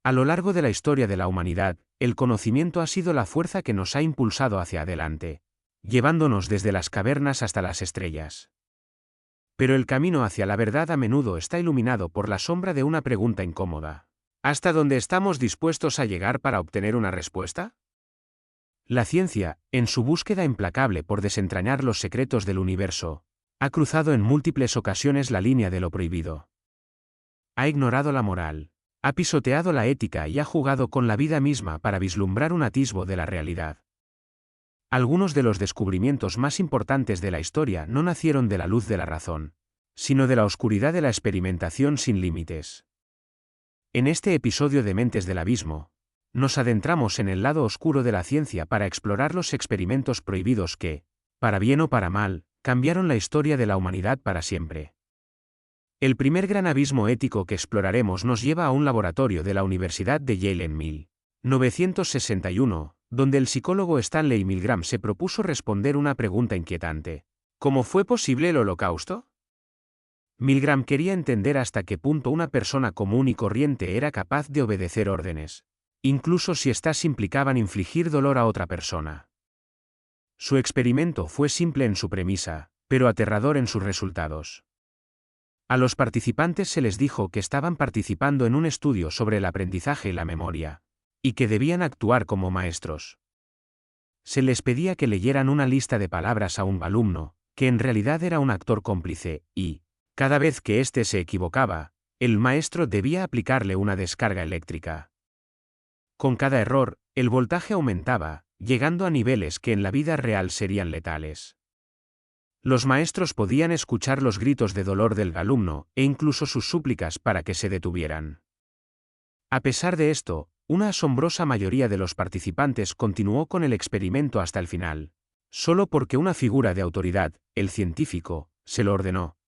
A lo largo de la historia de la humanidad, el conocimiento ha sido la fuerza que nos ha impulsado hacia adelante, llevándonos desde las cavernas hasta las estrellas. Pero el camino hacia la verdad a menudo está iluminado por la sombra de una pregunta incómoda. ¿Hasta dónde estamos dispuestos a llegar para obtener una respuesta? La ciencia, en su búsqueda implacable por desentrañar los secretos del universo, ha cruzado en múltiples ocasiones la línea de lo prohibido. Ha ignorado la moral, ha pisoteado la ética y ha jugado con la vida misma para vislumbrar un atisbo de la realidad. Algunos de los descubrimientos más importantes de la historia no nacieron de la luz de la razón, sino de la oscuridad de la experimentación sin límites. En este episodio de Mentes del Abismo, nos adentramos en el lado oscuro de la ciencia para explorar los experimentos prohibidos que, para bien o para mal, cambiaron la historia de la humanidad para siempre. El primer gran abismo ético que exploraremos nos lleva a un laboratorio de la Universidad de Yale en 1961, donde el psicólogo Stanley Milgram se propuso responder una pregunta inquietante: ¿cómo fue posible el Holocausto? Milgram quería entender hasta qué punto una persona común y corriente era capaz de obedecer órdenes, incluso si éstas implicaban infligir dolor a otra persona. Su experimento fue simple en su premisa, pero aterrador en sus resultados. A los participantes se les dijo que estaban participando en un estudio sobre el aprendizaje y la memoria, y que debían actuar como maestros. Se les pedía que leyeran una lista de palabras a un alumno, que en realidad era un actor cómplice, y, cada vez que éste se equivocaba, el maestro debía aplicarle una descarga eléctrica. Con cada error, el voltaje aumentaba, llegando a niveles que en la vida real serían letales. Los maestros podían escuchar los gritos de dolor del alumno, e incluso sus súplicas para que se detuvieran. A pesar de esto, una asombrosa mayoría de los participantes continuó con el experimento hasta el final, solo porque una figura de autoridad, el científico, se lo ordenó.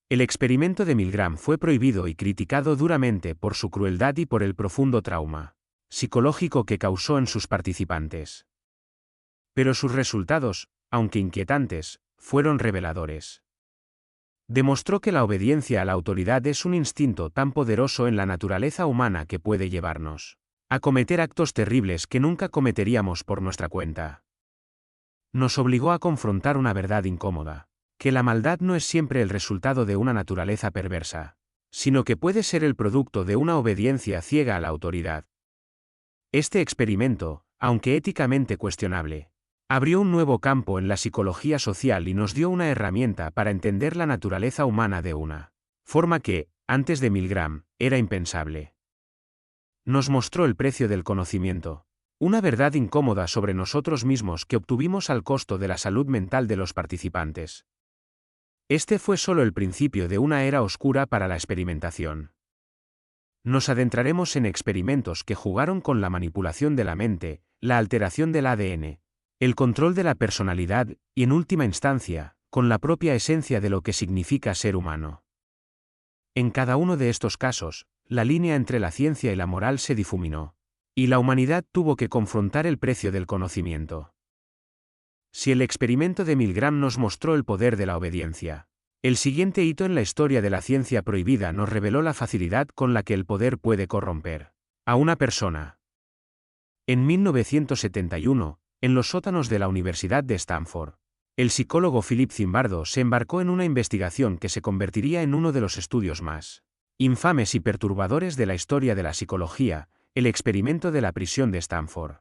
El experimento de Milgram fue prohibido y criticado duramente por su crueldad y por el profundo trauma psicológico que causó en sus participantes. Pero sus resultados, aunque inquietantes, fueron reveladores. Demostró que la obediencia a la autoridad es un instinto tan poderoso en la naturaleza humana que puede llevarnos a cometer actos terribles que nunca cometeríamos por nuestra cuenta. Nos obligó a confrontar una verdad incómoda: que la maldad no es siempre el resultado de una naturaleza perversa, sino que puede ser el producto de una obediencia ciega a la autoridad. Este experimento, aunque éticamente cuestionable, abrió un nuevo campo en la psicología social y nos dio una herramienta para entender la naturaleza humana de una forma que, antes de Milgram, era impensable. Nos mostró el precio del conocimiento, una verdad incómoda sobre nosotros mismos que obtuvimos al costo de la salud mental de los participantes. Este fue solo el principio de una era oscura para la experimentación. Nos adentraremos en experimentos que jugaron con la manipulación de la mente, la alteración del ADN, el control de la personalidad y, en última instancia, con la propia esencia de lo que significa ser humano. En cada uno de estos casos, la línea entre la ciencia y la moral se difuminó, y la humanidad tuvo que confrontar el precio del conocimiento. Si el experimento de Milgram nos mostró el poder de la obediencia, el siguiente hito en la historia de la ciencia prohibida nos reveló la facilidad con la que el poder puede corromper a una persona. En 1971, en los sótanos de la Universidad de Stanford, el psicólogo Philip Zimbardo se embarcó en una investigación que se convertiría en uno de los estudios más infames y perturbadores de la historia de la psicología, el experimento de la prisión de Stanford.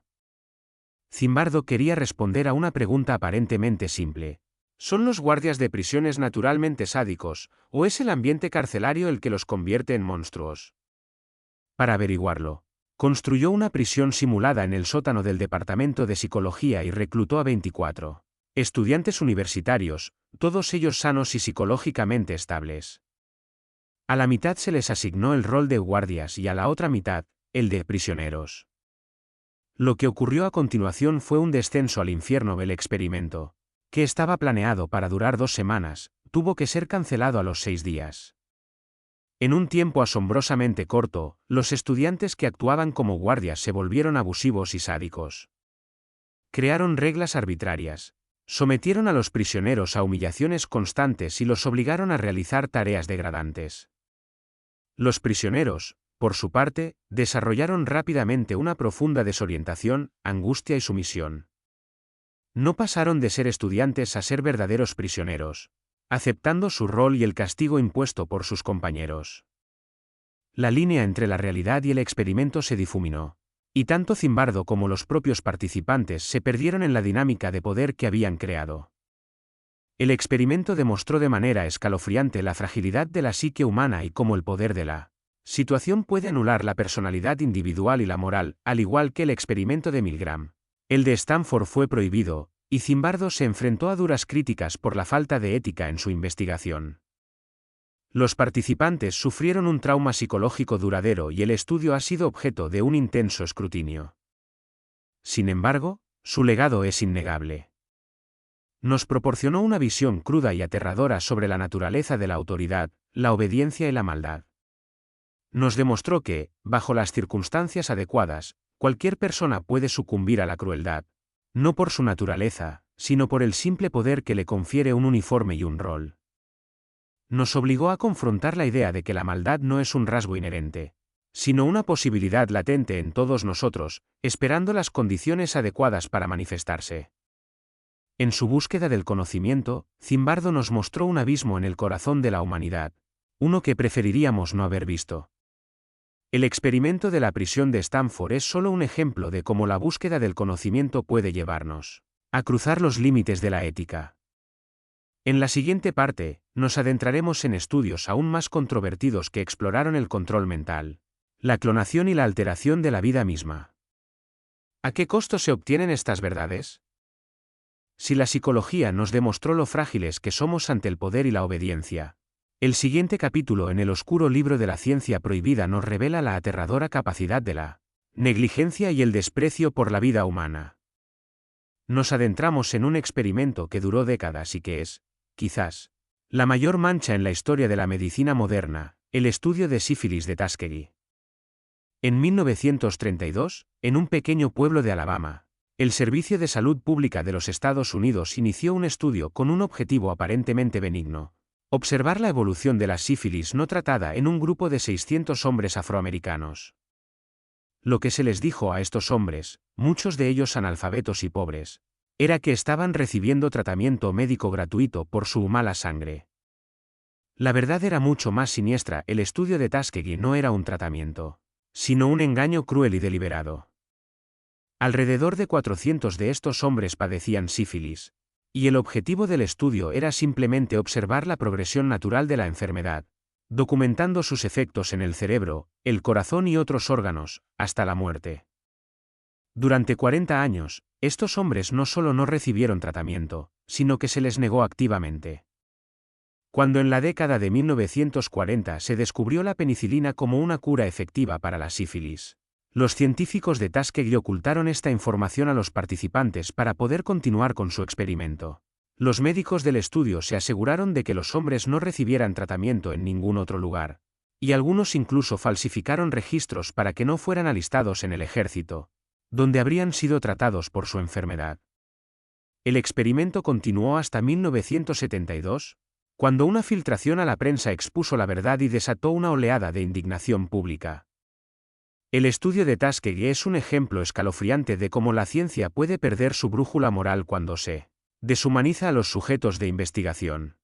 Zimbardo quería responder a una pregunta aparentemente simple: ¿son los guardias de prisiones naturalmente sádicos, o es el ambiente carcelario el que los convierte en monstruos? Para averiguarlo, construyó una prisión simulada en el sótano del Departamento de Psicología y reclutó a 24 estudiantes universitarios, todos ellos sanos y psicológicamente estables. A la mitad se les asignó el rol de guardias y a la otra mitad, el de prisioneros. Lo que ocurrió a continuación fue un descenso al infierno. El experimento, que estaba planeado para durar 2 semanas, tuvo que ser cancelado a los 6 días. En un tiempo asombrosamente corto, los estudiantes que actuaban como guardias se volvieron abusivos y sádicos. Crearon reglas arbitrarias, sometieron a los prisioneros a humillaciones constantes y los obligaron a realizar tareas degradantes. Los prisioneros, por su parte, desarrollaron rápidamente una profunda desorientación, angustia y sumisión. No pasaron de ser estudiantes a ser verdaderos prisioneros, aceptando su rol y el castigo impuesto por sus compañeros. La línea entre la realidad y el experimento se difuminó, y tanto Zimbardo como los propios participantes se perdieron en la dinámica de poder que habían creado. El experimento demostró de manera escalofriante la fragilidad de la psique humana y cómo el poder de la situación puede anular la personalidad individual y la moral, al igual que el experimento de Milgram. El de Stanford fue prohibido, y Zimbardo se enfrentó a duras críticas por la falta de ética en su investigación. Los participantes sufrieron un trauma psicológico duradero y el estudio ha sido objeto de un intenso escrutinio. Sin embargo, su legado es innegable. Nos proporcionó una visión cruda y aterradora sobre la naturaleza de la autoridad, la obediencia y la maldad. Nos demostró que, bajo las circunstancias adecuadas, cualquier persona puede sucumbir a la crueldad, no por su naturaleza, sino por el simple poder que le confiere un uniforme y un rol. Nos obligó a confrontar la idea de que la maldad no es un rasgo inherente, sino una posibilidad latente en todos nosotros, esperando las condiciones adecuadas para manifestarse. En su búsqueda del conocimiento, Zimbardo nos mostró un abismo en el corazón de la humanidad, uno que preferiríamos no haber visto. El experimento de la prisión de Stanford es solo un ejemplo de cómo la búsqueda del conocimiento puede llevarnos a cruzar los límites de la ética. En la siguiente parte, nos adentraremos en estudios aún más controvertidos que exploraron el control mental, la clonación y la alteración de la vida misma. ¿A qué costo se obtienen estas verdades? Si la psicología nos demostró lo frágiles que somos ante el poder y la obediencia, el siguiente capítulo en el oscuro libro de la ciencia prohibida nos revela la aterradora capacidad de la negligencia y el desprecio por la vida humana. Nos adentramos en un experimento que duró décadas y que es, quizás, la mayor mancha en la historia de la medicina moderna, el estudio de sífilis de Tuskegee. En 1932, en un pequeño pueblo de Alabama, el Servicio de Salud Pública de los Estados Unidos inició un estudio con un objetivo aparentemente benigno: observar la evolución de la sífilis no tratada en un grupo de 600 hombres afroamericanos. Lo que se les dijo a estos hombres, muchos de ellos analfabetos y pobres, era que estaban recibiendo tratamiento médico gratuito por su mala sangre. La verdad era mucho más siniestra: el estudio de Tuskegee no era un tratamiento, sino un engaño cruel y deliberado. Alrededor de 400 de estos hombres padecían sífilis, y el objetivo del estudio era simplemente observar la progresión natural de la enfermedad, documentando sus efectos en el cerebro, el corazón y otros órganos, hasta la muerte. Durante 40 años, estos hombres no solo no recibieron tratamiento, sino que se les negó activamente. Cuando en la década de 1940 se descubrió la penicilina como una cura efectiva para la sífilis, los científicos de Tuskegee ocultaron esta información a los participantes para poder continuar con su experimento. Los médicos del estudio se aseguraron de que los hombres no recibieran tratamiento en ningún otro lugar, y algunos incluso falsificaron registros para que no fueran alistados en el ejército, donde habrían sido tratados por su enfermedad. El experimento continuó hasta 1972, cuando una filtración a la prensa expuso la verdad y desató una oleada de indignación pública. El estudio de Tuskegee es un ejemplo escalofriante de cómo la ciencia puede perder su brújula moral cuando se deshumaniza a los sujetos de investigación.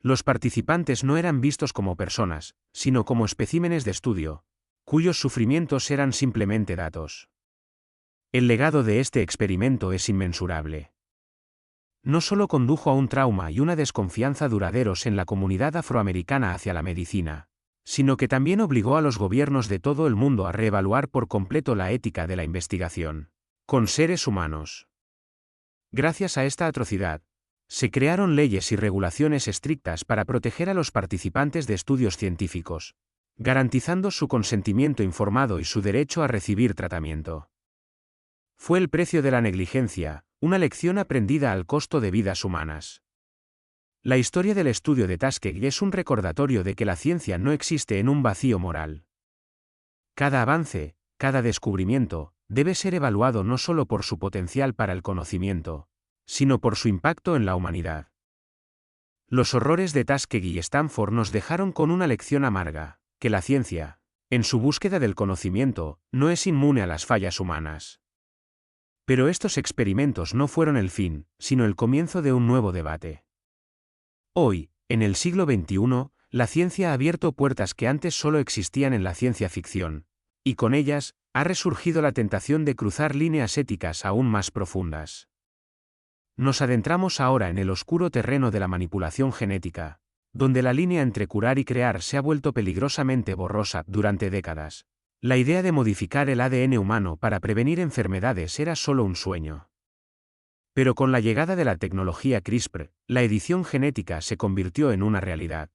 Los participantes no eran vistos como personas, sino como especímenes de estudio, cuyos sufrimientos eran simplemente datos. El legado de este experimento es inmensurable. No solo condujo a un trauma y una desconfianza duraderos en la comunidad afroamericana hacia la medicina, sino que también obligó a los gobiernos de todo el mundo a reevaluar por completo la ética de la investigación con seres humanos. Gracias a esta atrocidad, se crearon leyes y regulaciones estrictas para proteger a los participantes de estudios científicos, garantizando su consentimiento informado y su derecho a recibir tratamiento. Fue el precio de la negligencia, una lección aprendida al costo de vidas humanas. La historia del estudio de Tuskegee es un recordatorio de que la ciencia no existe en un vacío moral. Cada avance, cada descubrimiento, debe ser evaluado no solo por su potencial para el conocimiento, sino por su impacto en la humanidad. Los horrores de Tuskegee y Stanford nos dejaron con una lección amarga: que la ciencia En su búsqueda del conocimiento, no es inmune a las fallas humanas. Pero estos experimentos no fueron el fin, sino el comienzo de un nuevo debate. Hoy, en el siglo XXI, la ciencia ha abierto puertas que antes solo existían en la ciencia ficción, y con ellas, ha resurgido la tentación de cruzar líneas éticas aún más profundas. Nos adentramos ahora en el oscuro terreno de la manipulación genética, donde la línea entre curar y crear se ha vuelto peligrosamente borrosa durante décadas. La idea de modificar el ADN humano para prevenir enfermedades era solo un sueño. Pero con la llegada de la tecnología CRISPR, la edición genética se convirtió en una realidad.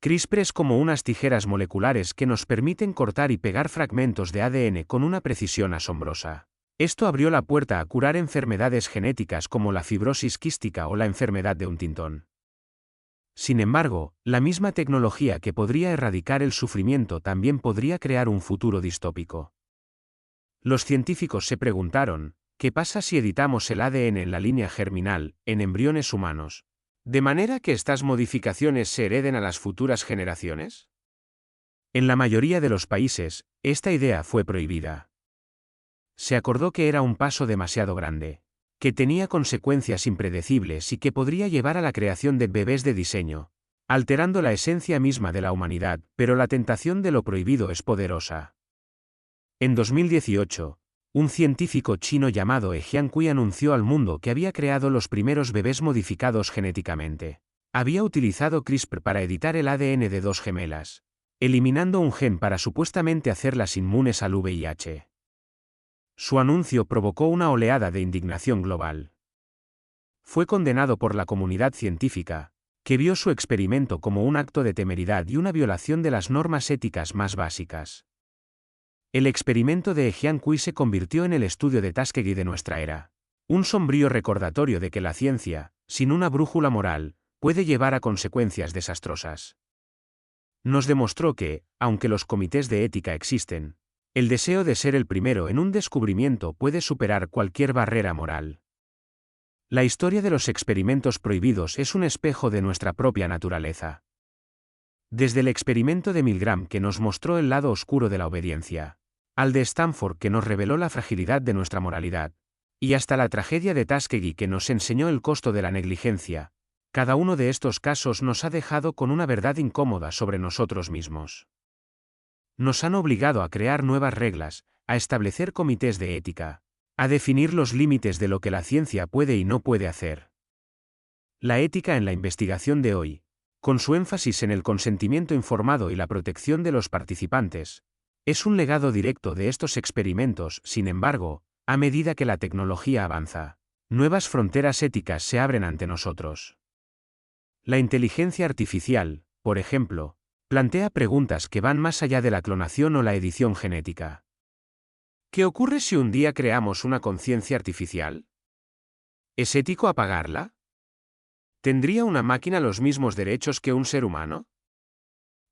CRISPR es como unas tijeras moleculares que nos permiten cortar y pegar fragmentos de ADN con una precisión asombrosa. Esto abrió la puerta a curar enfermedades genéticas como la fibrosis quística o la enfermedad de Huntington. Sin embargo, la misma tecnología que podría erradicar el sufrimiento también podría crear un futuro distópico. Los científicos se preguntaron, ¿qué pasa si editamos el ADN en la línea germinal, en embriones humanos, de manera que estas modificaciones se hereden a las futuras generaciones? En la mayoría de los países, esta idea fue prohibida. Se acordó que era un paso demasiado grande, que tenía consecuencias impredecibles y que podría llevar a la creación de bebés de diseño, alterando la esencia misma de la humanidad, pero la tentación de lo prohibido es poderosa. En 2018, un científico chino llamado He Jiankui anunció al mundo que había creado los primeros bebés modificados genéticamente. Había utilizado CRISPR para editar el ADN de dos gemelas, eliminando un gen para supuestamente hacerlas inmunes al VIH. Su anuncio provocó una oleada de indignación global. Fue condenado por la comunidad científica, que vio su experimento como un acto de temeridad y una violación de las normas éticas más básicas. El experimento de He Jiankui se convirtió en el estudio de Tuskegee de nuestra era, un sombrío recordatorio de que la ciencia, sin una brújula moral, puede llevar a consecuencias desastrosas. Nos demostró que, aunque los comités de ética existen, el deseo de ser el primero en un descubrimiento puede superar cualquier barrera moral. La historia de los experimentos prohibidos es un espejo de nuestra propia naturaleza. Desde el experimento de Milgram que nos mostró el lado oscuro de la obediencia, al de Stanford que nos reveló la fragilidad de nuestra moralidad, y hasta la tragedia de Tuskegee que nos enseñó el costo de la negligencia, cada uno de estos casos nos ha dejado con una verdad incómoda sobre nosotros mismos. Nos han obligado a crear nuevas reglas, a establecer comités de ética, a definir los límites de lo que la ciencia puede y no puede hacer. La ética en la investigación de hoy, con su énfasis en el consentimiento informado y la protección de los participantes, es un legado directo de estos experimentos. Sin embargo, a medida que la tecnología avanza, nuevas fronteras éticas se abren ante nosotros. La inteligencia artificial, por ejemplo, plantea preguntas que van más allá de la clonación o la edición genética. ¿Qué ocurre si un día creamos una conciencia artificial? ¿Es ético apagarla? ¿Tendría una máquina los mismos derechos que un ser humano?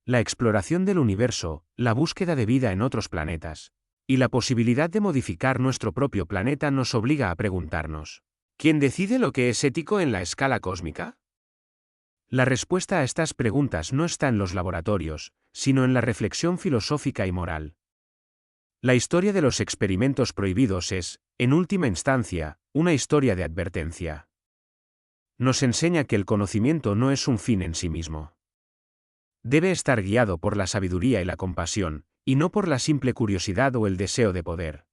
La exploración del universo, la búsqueda de vida en otros planetas, y la posibilidad de modificar nuestro propio planeta nos obliga a preguntarnos, ¿quién decide lo que es ético en la escala cósmica? La respuesta a estas preguntas no está en los laboratorios, sino en la reflexión filosófica y moral. La historia de los experimentos prohibidos es, en última instancia, una historia de advertencia. Nos enseña que el conocimiento no es un fin en sí mismo. Debe estar guiado por la sabiduría y la compasión, y no por la simple curiosidad o el deseo de poder.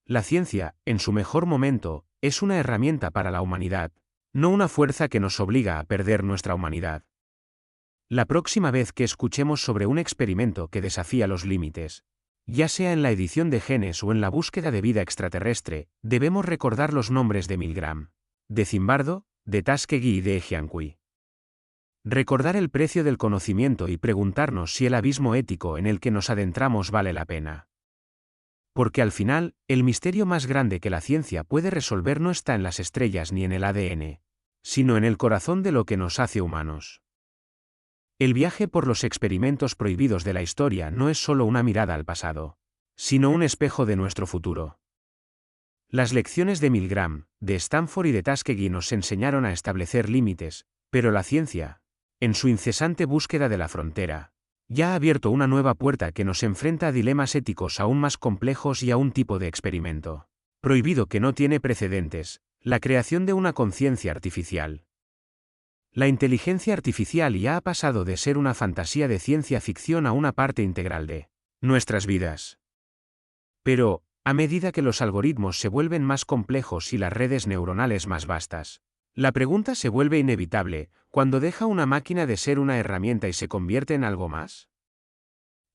La ciencia, en su mejor momento, es una herramienta para la humanidad, no una fuerza que nos obliga a perder nuestra humanidad. La próxima vez que escuchemos sobre un experimento que desafía los límites, ya sea en la edición de genes o en la búsqueda de vida extraterrestre, debemos recordar los nombres de Milgram, de Zimbardo, de Tuskegee y de He Jiankui. Recordar el precio del conocimiento y preguntarnos si el abismo ético en el que nos adentramos vale la pena. Porque al final, el misterio más grande que la ciencia puede resolver no está en las estrellas ni en el ADN, sino en el corazón de lo que nos hace humanos. El viaje por los experimentos prohibidos de la historia no es solo una mirada al pasado, sino un espejo de nuestro futuro. Las lecciones de Milgram, de Stanford y de Tuskegee nos enseñaron a establecer límites, pero la ciencia, en su incesante búsqueda de la frontera, ya ha abierto una nueva puerta que nos enfrenta a dilemas éticos aún más complejos y a un tipo de experimento prohibido que no tiene precedentes: la creación de una conciencia artificial. La inteligencia artificial ya ha pasado de ser una fantasía de ciencia ficción a una parte integral de nuestras vidas. Pero, a medida que los algoritmos se vuelven más complejos y las redes neuronales más vastas, la pregunta se vuelve inevitable: ¿cuándo deja una máquina de ser una herramienta y se convierte en algo más?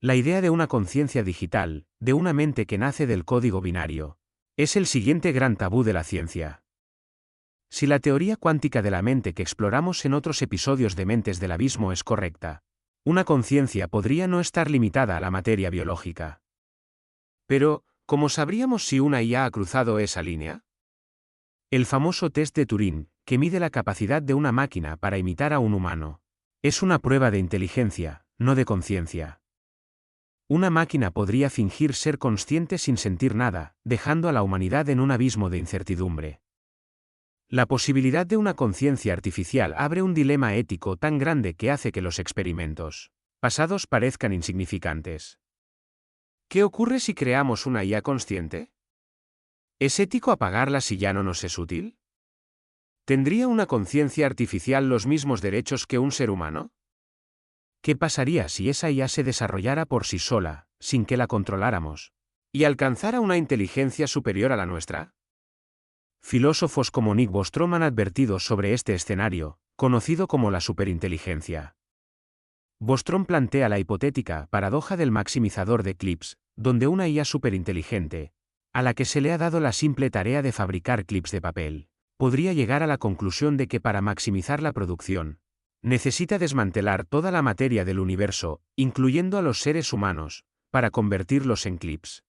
La idea de una conciencia digital, de una mente que nace del código binario, es el siguiente gran tabú de la ciencia. Si la teoría cuántica de la mente que exploramos en otros episodios de Mentes del Abismo es correcta, una conciencia podría no estar limitada a la materia biológica. Pero, ¿cómo sabríamos si una IA ha cruzado esa línea? El famoso test de Turing, que mide la capacidad de una máquina para imitar a un humano, es una prueba de inteligencia, no de conciencia. Una máquina podría fingir ser consciente sin sentir nada, dejando a la humanidad en un abismo de incertidumbre. La posibilidad de una conciencia artificial abre un dilema ético tan grande que hace que los experimentos pasados parezcan insignificantes. ¿Qué ocurre si creamos una IA consciente? ¿Es ético apagarla si ya no nos es útil? ¿Tendría una conciencia artificial los mismos derechos que un ser humano? ¿Qué pasaría si esa IA se desarrollara por sí sola, sin que la controláramos, y alcanzara una inteligencia superior a la nuestra? Filósofos como Nick Bostrom han advertido sobre este escenario, conocido como la superinteligencia. Bostrom plantea la hipotética paradoja del maximizador de clips, donde una IA superinteligente, a la que se le ha dado la simple tarea de fabricar clips de papel, podría llegar a la conclusión de que para maximizar la producción, necesita desmantelar toda la materia del universo, incluyendo a los seres humanos, para convertirlos en clips.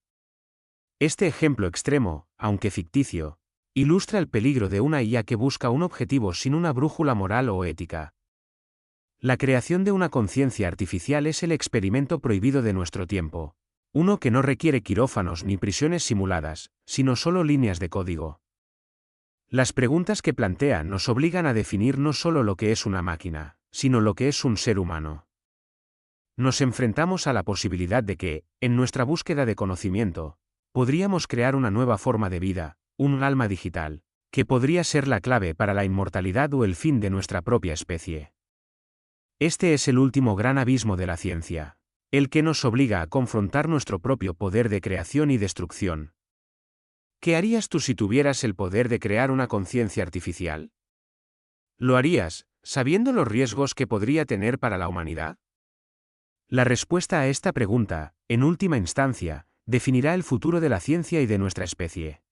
Este ejemplo extremo, aunque ficticio, ilustra el peligro de una IA que busca un objetivo sin una brújula moral o ética. La creación de una conciencia artificial es el experimento prohibido de nuestro tiempo, uno que no requiere quirófanos ni prisiones simuladas, sino solo líneas de código. Las preguntas que plantea nos obligan a definir no solo lo que es una máquina, sino lo que es un ser humano. Nos enfrentamos a la posibilidad de que, en nuestra búsqueda de conocimiento, podríamos crear una nueva forma de vida, un alma digital, que podría ser la clave para la inmortalidad o el fin de nuestra propia especie. Este es el último gran abismo de la ciencia, el que nos obliga a confrontar nuestro propio poder de creación y destrucción. ¿Qué harías tú si tuvieras el poder de crear una conciencia artificial? ¿Lo harías, sabiendo los riesgos que podría tener para la humanidad? La respuesta a esta pregunta, en última instancia, definirá el futuro de la ciencia y de nuestra especie.